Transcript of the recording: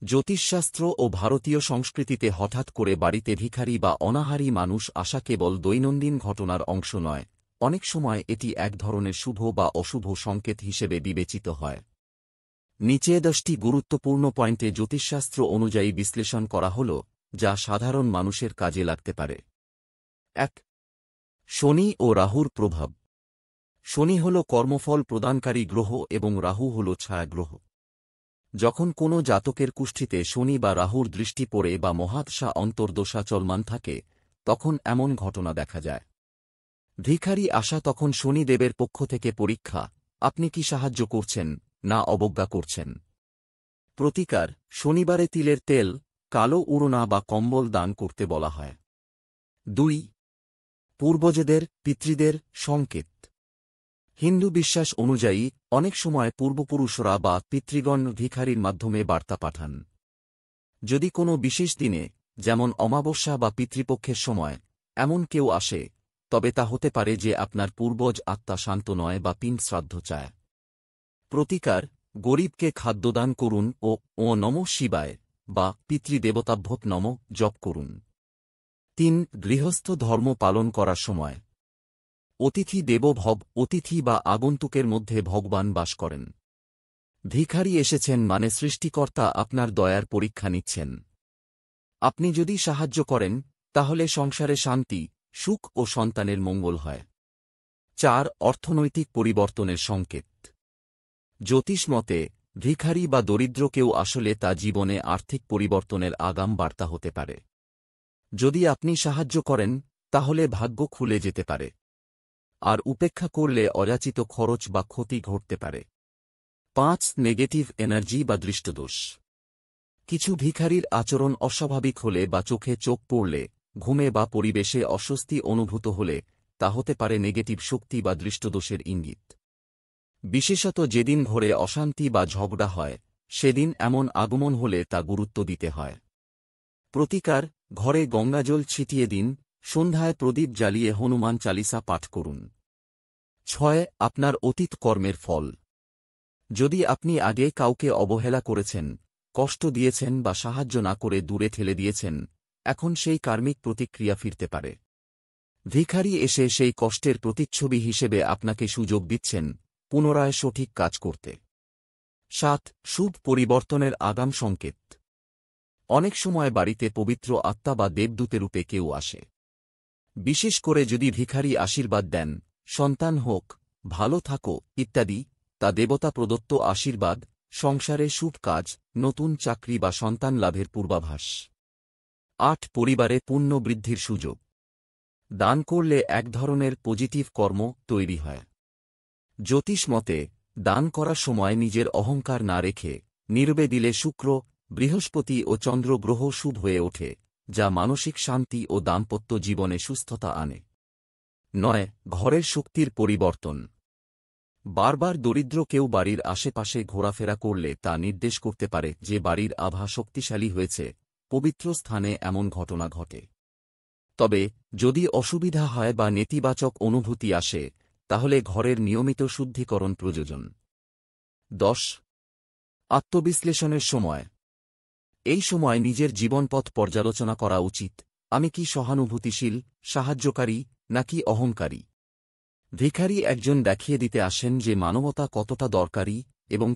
জ্যোতিষশাস্ত্র ও ভারতীয় সংস্কৃতিতে হঠাৎ করে বাড়িতে ভিখারি বা অনাহারী মানুষ আসা কেবল দৈনন্দিন ঘটনার অংশ নয়, অনেক সময় এটি এক ধরনের শুভ বা অশুভ সংকেত হিসেবে বিবেচিত হয়। নিচে 10টি গুরুত্বপূর্ণ পয়েন্টে জ্যোতিষশাস্ত্র অনুযায়ী বিশ্লেষণ করা হল, যা সাধারণ মানুষের কাজে লাগতে পারে। 1. শনি ও রাহুর প্রভাব। শনি হল কর্মফল প্রদানকারী গ্রহ এবং রাহু হল ছায়াগ্রহ। যখন কোনো জাতকের কুষ্ঠিতে শনি বা রাহুর দৃষ্টি পড়ে বা মহাদশা অন্তর্দশা চলমান থাকে, তখন এমন ঘটনা দেখা যায়। ভিখারি আসা তখন শনিদেবের পক্ষ থেকে পরীক্ষা, আপনি কি সাহায্য করছেন না অবজ্ঞা করছেন। প্রতিকার: শনিবারে তিলের তেল, কালো উড়না বা কম্বল দান করতে বলা হয়। 2. পূর্বজেদের পিতৃদের সংকেত। হিন্দু বিশ্বাস অনুযায়ী অনেক সময় পূর্বপুরুষরা বা পিতৃগণ ভিখারির মাধ্যমে বার্তা পাঠান। যদি কোনো বিশেষ দিনে, যেমন অমাবস্যা বা পিতৃপক্ষের সময়, এমন কেউ আসে, তবে তা হতে পারে যে আপনার পূর্বজ আত্মা শান্ত নয় বা পিণ্ড শ্রাদ্ধ চায়। প্রতিকার: গরিবকে খাদ্যদান করুন ও নমঃ শিবায় বা পিতৃদেবতাভ্যক নমঃ জপ করুন। 3. গৃহস্থ ধর্ম পালন করার সময়। অতিথি দেবো ভব, অতিথি বা আগন্তুকের মধ্যে ভগবান বাস করেন। ভিখারি এসেছেন মানে সৃষ্টিকর্তা আপনার দয়ার পরীক্ষা নিচ্ছেন। আপনি যদি সাহায্য করেন, তাহলে সংসারে শান্তি, সুখ ও সন্তানের মঙ্গল হয়। 4. অর্থনৈতিক পরিবর্তনের সংকেত। জ্যোতিষ মতে ভিখারি বা দরিদ্র কেউ আসলে তা জীবনে আর্থিক পরিবর্তনের আগাম বার্তা হতে পারে। যদি আপনি সাহায্য করেন, তাহলে ভাগ্য খুলে যেতে পারে, আর উপেক্ষা করলে অযাচিত খরচ বা ক্ষতি ঘটতে পারে। 5. নেগেটিভ এনার্জি বা দৃষ্টদোষ। কিছু ভিখারির আচরণ অস্বাভাবিক হলে বা চোখে চোখ পড়লে, ঘুমে বা পরিবেশে অস্বস্তি অনুভূত হলে, তা হতে পারে নেগেটিভ শক্তি বা দৃষ্টদোষের ইঙ্গিত। বিশেষত যেদিন ঘরে অশান্তি বা ঝগড়া হয়, সেদিন এমন আগমন হলে তা গুরুত্ব দিতে হয়। প্রতিকার: ঘরে গঙ্গাজল ছিটিয়ে দিন, সন্ধ্যায় প্রদীপ জ্বালিয়ে হনুমান চালিসা পাঠ করুন। 6. আপনার অতীত কর্মের ফল। যদি আপনি আগে কাউকে অবহেলা করেছেন, কষ্ট দিয়েছেন বা সাহায্য না করে দূরে ঠেলে দিয়েছেন, এখন সেই কার্মিক প্রতিক্রিয়া ফিরতে পারে। ভিখারি এসে সেই কষ্টের প্রতিচ্ছবি হিসেবে আপনাকে সুযোগ দিচ্ছেন পুনরায় সঠিক কাজ করতে। 7. শুভ পরিবর্তনের আগাম সংকেত। অনেক সময় বাড়িতে পবিত্র আত্মা বা দেবদূতের রূপে কেউ আসে। বিশেষ করে যদি ভিখারি আশীর্বাদ দেন, সন্তান হোক, ভালো থাকো ইত্যাদি, তা দেবতা প্রদত্ত আশীর্বাদ, সংসারে শুভ কাজ, নতুন চাকরি বা সন্তান লাভের পূর্বাভাস। 8. পরিবারে পুণ্য বৃদ্ধির সুযোগ। দান করলে এক ধরনের পজিটিভ কর্ম তৈরি হয়। জ্যোতিষ মতে দান করার সময় নিজের অহংকার না রেখে নীরবে দিলে শুক্র, বৃহস্পতি ও চন্দ্র গ্রহ শুভ হয়ে ওঠে, যা মানসিক শান্তি ও দাম্পত্য জীবনে সুস্থতা আনে। 9. ঘরের শক্তির পরিবর্তন। বারবার দরিদ্র কেউ বাড়ির আশেপাশে ঘোরাফেরা করলে তা নির্দেশ করতে পারে যে বাড়ির আভা শক্তিশালী হয়েছে, পবিত্র স্থানে এমন ঘটনা ঘটে। তবে যদি অসুবিধা হয় বা নেতিবাচক অনুভূতি আসে, তাহলে ঘরের নিয়মিত শুদ্ধিকরণ প্রয়োজন। 10. আত্মবিশ্লেষণের সময়। এই সময় নিজের জীবনপথ পর্যালোচনা করা উচিত। আমি কি সহানুভূতিশীল, সাহায্যকারী, নাকি অহংকারী? ভিখারি একজন দেখিয়ে দিতে আসেন যে মানবতা কতটা দরকারি এবং